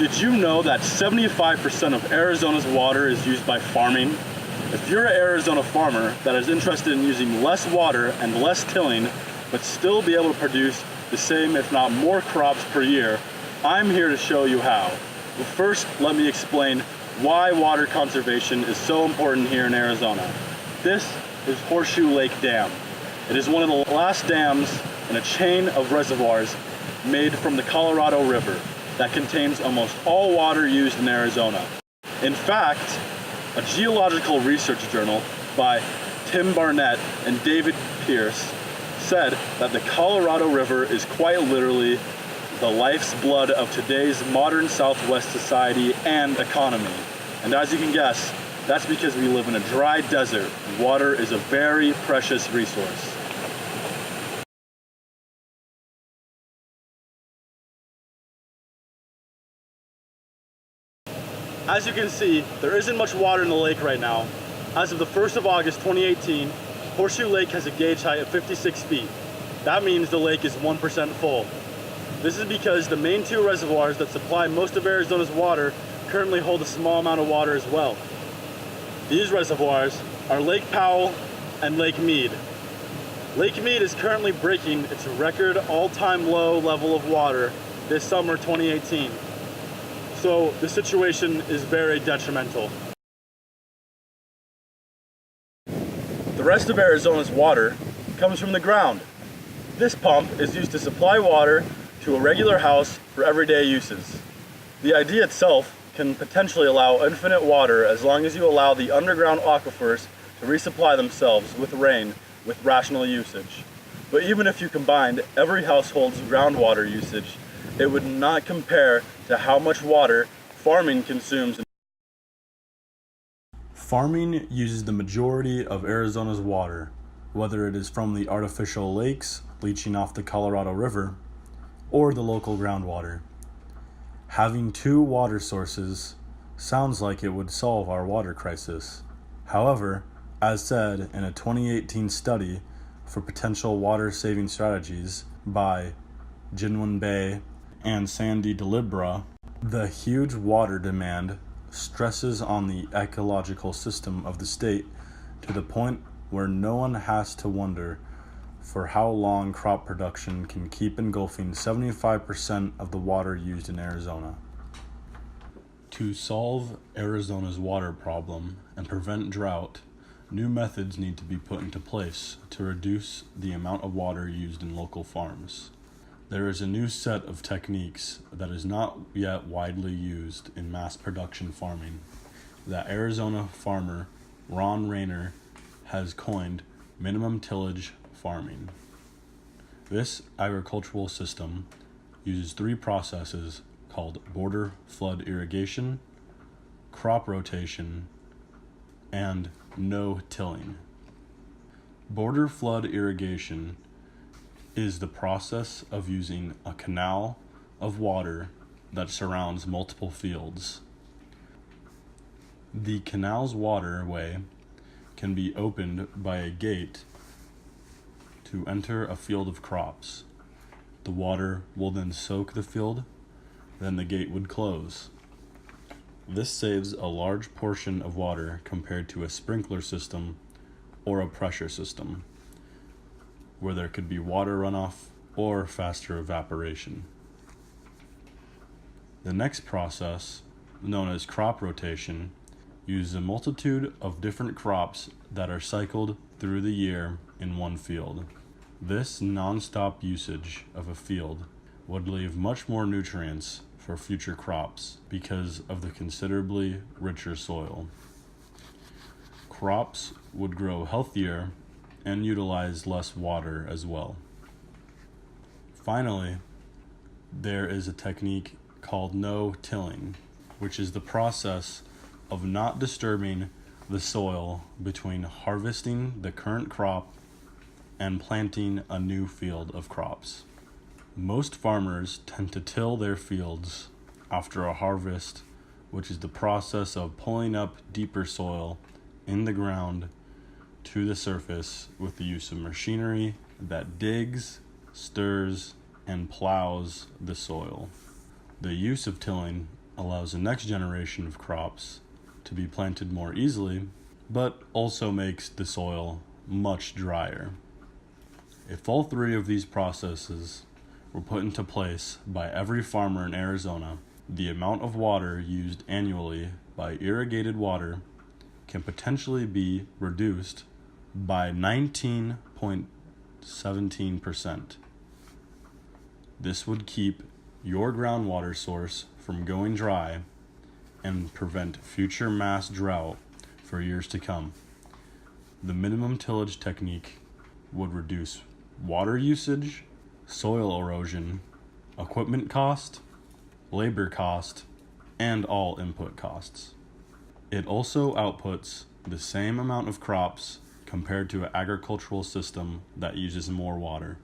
Did you know that 75% of Arizona's water is used by farming? If you're an Arizona farmer that is interested in using less water and less tilling, but still be able to produce the same if not more crops per year, I'm here to show you how. But first, let me explain why water conservation is so important here in Arizona. This is Horseshoe Lake Dam. It is one of the last dams in a chain of reservoirs made from the Colorado River that contains almost all water used in Arizona. In fact, a geological research journal by Tim Barnett and David Pierce said that the Colorado River is quite literally the life's blood of today's modern Southwest society and economy. And as you can guess, that's because we live in a dry desert. Water is a very precious resource. As you can see, there isn't much water in the lake right now. As of the 1st of August 2018, Horseshoe Lake has a gauge height of 56 feet. That means the lake is 1% full. This is because the main two reservoirs that supply most of Arizona's water currently hold a small amount of water as well. These reservoirs are Lake Powell and Lake Mead. Lake Mead is currently breaking its record all-time low level of water this summer 2018. So the situation is very detrimental. The rest of Arizona's water comes from the ground. This pump is used to supply water to a regular house for everyday uses. The idea itself can potentially allow infinite water as long as you allow the underground aquifers to resupply themselves with rain with rational usage. But even if you combined every household's groundwater usage, it would not compare to how much water farming consumes. Farming uses the majority of Arizona's water, whether it is from the artificial lakes leaching off the Colorado River or the local groundwater. Having two water sources sounds like it would solve our water crisis. However, as said in a 2018 study for potential water-saving strategies by Jinwon Bae and Sandy DeLibra, the huge water demand stresses on the ecological system of the state to the point where no one has to wonder for how long crop production can keep engulfing 75% of the water used in Arizona. To solve Arizona's water problem and prevent drought, new methods need to be put into place to reduce the amount of water used in local farms. There is a new set of techniques that is not yet widely used in mass production farming that Arizona farmer Ron Rayner has coined minimum tillage farming. This agricultural system uses three processes called border flood irrigation, crop rotation, and no tilling. Border flood irrigation is the process of using a canal of water that surrounds multiple fields. The canal's waterway can be opened by a gate to enter a field of crops. The water will then soak the field, then the gate would close. This saves a large portion of water compared to a sprinkler system or a pressure system, where there could be water runoff or faster evaporation. The next process, known as crop rotation, uses a multitude of different crops that are cycled through the year in one field. This non-stop usage of a field would leave much more nutrients for future crops because of the considerably richer soil. Crops would grow healthier and utilize less water as well. Finally, there is a technique called no-tilling, which is the process of not disturbing the soil between harvesting the current crop and planting a new field of crops. Most farmers tend to till their fields after a harvest, which is the process of pulling up deeper soil in the ground to the surface with the use of machinery that digs, stirs, and plows the soil. The use of tilling allows the next generation of crops to be planted more easily, but also makes the soil much drier. If all three of these processes were put into place by every farmer in Arizona, the amount of water used annually by irrigated water can potentially be reduced by 19.17%. This would keep your groundwater source from going dry and prevent future mass drought for years to come. The minimum tillage technique would reduce water usage, soil erosion, equipment cost, labor cost, and all input costs. It also outputs the same amount of crops compared to an agricultural system that uses more water.